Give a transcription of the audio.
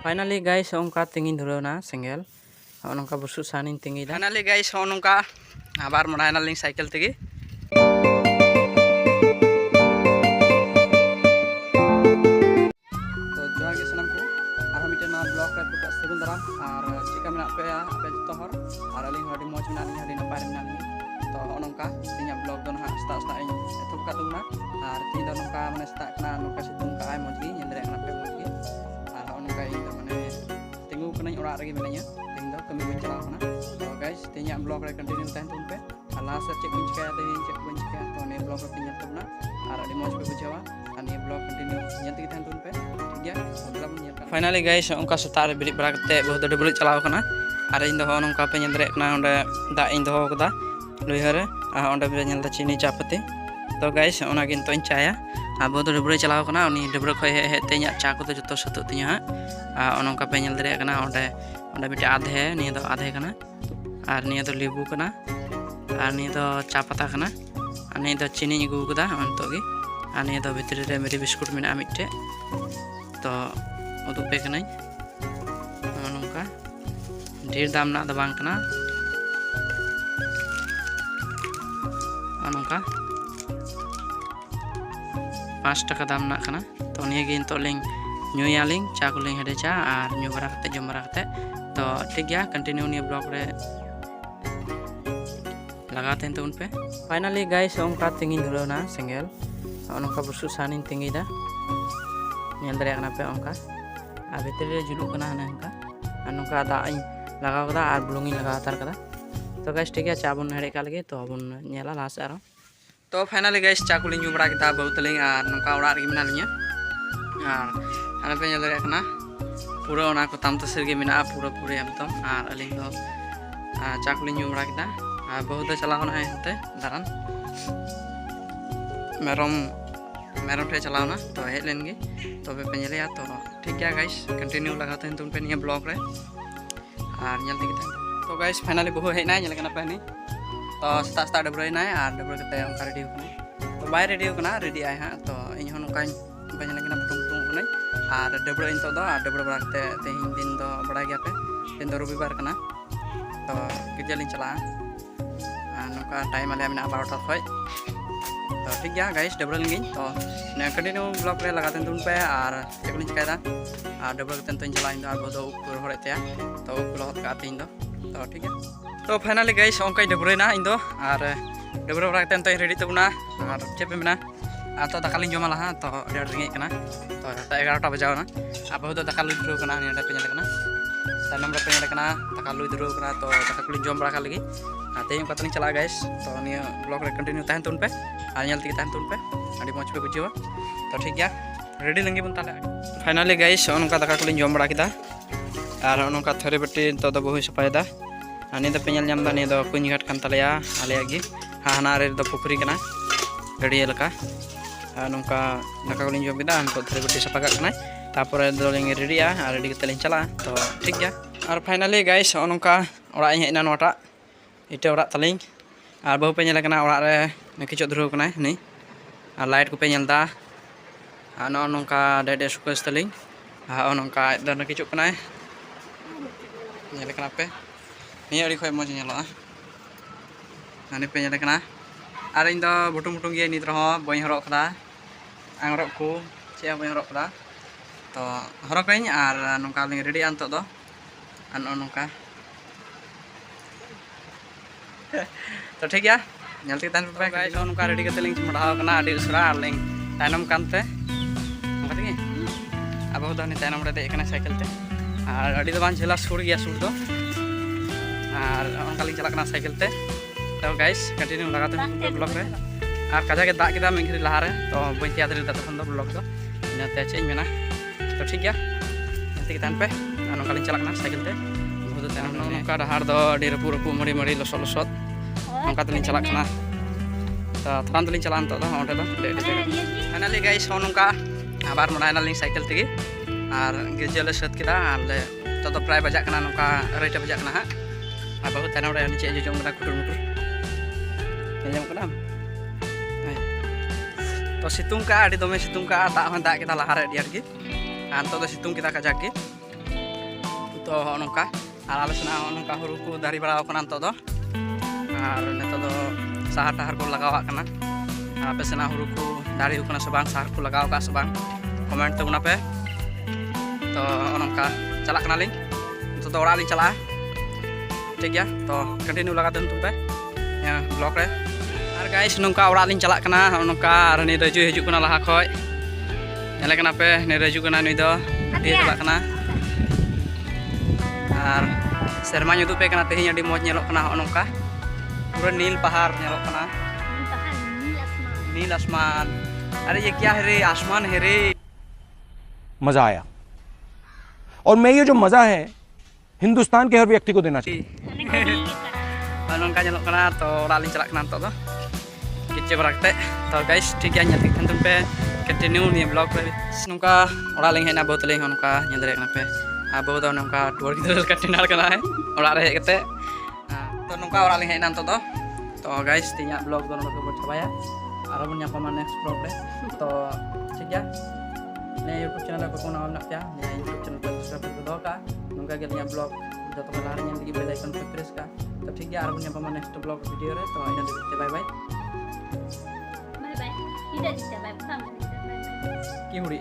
Finally guys, onka tingin dulu na single. Onka busuk sanin tinggi dah. Finally guys, onka abar mulai naling cycle tinggi. तो जोहार के सलाम को आरो मिटे ना ब्लॉग रे पुका सगुन दाराम और चिका मेना पे आपे जतो हर और अलिंग हडी मौज मेना लिंग हडी नपाय मेना लिंग तो नोंका तिnya ब्लॉग दो ना स्टार्ट स्टार्ट इन एथुक का दुना और ती दो नोंका माने स्टार्ट ना नोंका सितुंग का आय मौज गी नेंदरे ना पे मौज गी और नोंका इन दो माने तिंगु कनाई ओरा रगे मेनाया तिंग दो कमी बन चलाव ना तो गाइस तिnya ब्लॉग रे कंटिन्यू तहन तुन पे लास्ट चेक बन चिका तेन चेक बन चिका तो ने ब्लॉग रे तिnya तबना और अडी मौज पे बुझावा और ने ब्लॉग कंटिन्यू nyati तहन तुन पे Finally guys, onka setar bilik berak te बहुत डबल चलाव कना और इन दो नोंका पे नेंदरे कना ओंडे दा इन दो कदा लुइहरे ओंडे बे नेलदा चीनी चापती तो गाइस ओना गिन तो चाया आ बहुत डबल चलाव कना उनी डबल खय हे तेኛ चा को तो जतो सतो तिnya आ ओनका पे नेल दरे कना ओंडे ओंडे बिटे आधे नि दो आधे कना और नि दो लेबू कना और नि दो चा पता कना और नि दो चीनी अगु कदा अंतोगी और नि दो भितरे रे मेरी बिस्कुट मेना मिटे तो उदुग पे कनाई नोंका ढेर दाम ना दबांग कना नोंका 5 टाका दाम ना कना तो निया गे तो लिंग न्यूयालिंग चा को लिंग हेडे चा और न्यू बरा कते जम बरा कते तो ठीक गया कंटिन्यू निया ब्लॉग रे लगाते हैं तो उन पे फाइनली गाइस ओंका तिंगिन धुलो ना सिंगल नोंका बुसु सानिन तिंगी दा nyel dari anak pe onka abetel juluk kena nengka anongka ada ing laga kada ar bulungi laga tar kada तो गाइस ठीक है चा बन हेडे का लगे तो बन नेला लास्ट आरो तो फाइनली गाइस चा को लिंग बड़ा किता बहुत लिंग आर नोंका ओड़ा रे मेना लिया आर अना पे नेल रे कना पूरा ओना को ताम तसर गे मेना पूरा पूरे एकदम आर अलिंग दो चा को लिंग बड़ा किता आर बहुत चला होना है हते दारन मेरम ठे चलावना तो हेज लेंगे तो पे नेलिया तो ठीक है गाइस कंटिन्यू लगाते हैं तुम पे निया ब्लॉग रे और नेल दिखे तो गाइस फाइनली बहु हेज ना नेल कना पे नहीं तो स्टार्ट स्टार्ट डबरे ना और डबरे कते उनका रेडी होना तो बाय रेडी होना रेडी आय हां तो इन हो नका पे नेल कना पुटुम पुटुम कना और डबरे इन तो दो और डबरे बड़ा कते तेहिन दिन दो बड़ा गया पे दिन दो रविवार कना तो किजलिन चला नका टाइम आले मेना 12टा खय तो ठीक है गाइस डबल लेंगे तो कंटिन्यू ब्लॉग रे लगाते हैं तुम पे और चेकलिंग चिकायदा और डबल करते हैं तो चला इन और बहुत ऊपर होते हैं तो ऊपर होत का इन तो ठीक है तो फाइनली गाइस ओंका डबल ना इन और डबल करते हैं तो रेडी तबना और चेप मेना और तो दाका लिंग जमा लहा तो डेढ़ रेंगे कना तो 11टा बजावना अब बहुत दाका लुई दुरो कना ने पे नेल कना तानम रे पे नेल कना दाका लुई दुरो कना तो दाका को जम बड़ा का लगी तेज कतनी चला गाइस तो निया ब्लॉग रे कंटिन्यू तहन तुन पे और नेल तक तहन तुन पे अड़ी मौज पे बुझियो तो ठीक गया रेडी लेंगे बन ताले फाइनली गाइस ओनका दाका को जम बड़ा किदा और ओनका थरे बटी तो दो बहु सपायदा अनि द पेनल नाम दा ने दो कुनी घाट कान तलेया आले आगी हाना रे दो पुखरी कना गड़िया लका नोंका दाका को जम किदा अन तो थरे बटी सपा कना तापर दो लेंगे रेडी आ और रेडी कते चला तो ठीक गया और फाइनली गाइस ओनका ओड़ा हेना नोटा इटे ओड़ा तलिंग और बहु पे नेल कना ओड़ा रे किचो धुरो कना नि और लाइट को पे नेलदा और नोंका डेडे सुकस तलिंग और नोंका दन किचो कना नेल कना पे नि अड़ी खय मज नेला अनि पे नेल कना और इन दो बुटुम बुटुम गे नित रहो बई हरो खदा आंगरो को चे बई हरो खदा तो हरो कहीं और नोंका लिंग रेडी आन तो दो अन नोंका तो ठीक है नेलती तहन पे गाइस ओनका रेडी कते लिंग मढ़ाव कना अडी उसरा लिंग तायनम कानते ओंकाते अब बहुत नि तायनम रे दे कना साइकिल ते और अडी दो बान झेला सुर गया सुर दो और ओनका लिंग चला कना साइकिल ते तो गाइस कंटिन्यू लगाते हैं ब्लॉग रे और काजा के दाग किदा मिंगरी लहा रे तो बई त्याद रे तखन दो ब्लॉग दो इनाते चेज मेना तो ठीक गया नेलती तहन पे ओनका लिंग चला कना साइकिल ते बहुत तायनम नोंका डहार दो अडी रपु रपु मड़ी मड़ी लसो लसोत नोंका तलिंग चला कना तो थोड़ा तलिंग चला तो ओंडे दो फाइनली गाइस नोंका आबार मोनायना लिंग साइकिल तेगी और गिरजल सत किदा आले तो प्राय बजा कना नोंका 2टा बजा कना हां और बहुत तायनम रे नीचे जम कना कुटुर मुटुर जम कना तो सितुंग का आड़ी दमे सितुंग का दाग हन दाग kita lahar di argi anto do सितुंग kita kajak gi तो नोंका आर आले सना नोंका हुरु को दारी बड़ा कना अंतो दो आर नेतो दो साहार टाहार को लगावा कना आपे सना हुरु को दारी कना सबang साहार को लगाव का सबang कमेंट तबुना पे तो नोंका चला कना लिंग तो ओरा लिंग चला ठीक गया तो कंटिन्यू लगा तुम पे या ब्लॉग रे और गाइस नोंका ओरा लिंग चला कना नोंका आर नि रजु हिजु कना लाहा खय नेले कना पे ने रजु कना नुई दो डी चला कना और सेरमा nyudu पे कना तेहिं अडी मौज नेलो कना नोंका पूरा नील पहाड़ नेलो कना नील आसमान अरे ये क्या है रे आसमान है रे मजा आया और मैं ये जो मजा है हिंदुस्तान के हर व्यक्ति को देना चाहिए नोंका नेलो कना तो ओरा लिंग चला कना तो दो किचे बराकते तो गाइस ठीक है nyati तुम पे कंटिन्यू नि ब्लॉग रे नोंका ओरा लिंग हेना बहुत लिंग नोंका नेदरे कना पे अब दो नोंका टूर गिदर कटिनार कना है ओरा रे हेकते तो नोंका ओरा लिंग हेना तो गाइस तिया ब्लॉग दो नोंका को छाबाया आरो बन nyapa नेक्स्ट ब्लॉग रे तो ठीक है ने YouTube channel को कोना nak ya ने YouTube channel को सब्सक्राइब कर दो का नोंका के तिया ब्लॉग जो तो लारे yang di bell icon पे प्रेस का तो ठीक है आरो बन nyapa नेक्स्ट ब्लॉग वीडियो रे तो ina dite bye bye bye bye tidak bisa bye की हुड़ी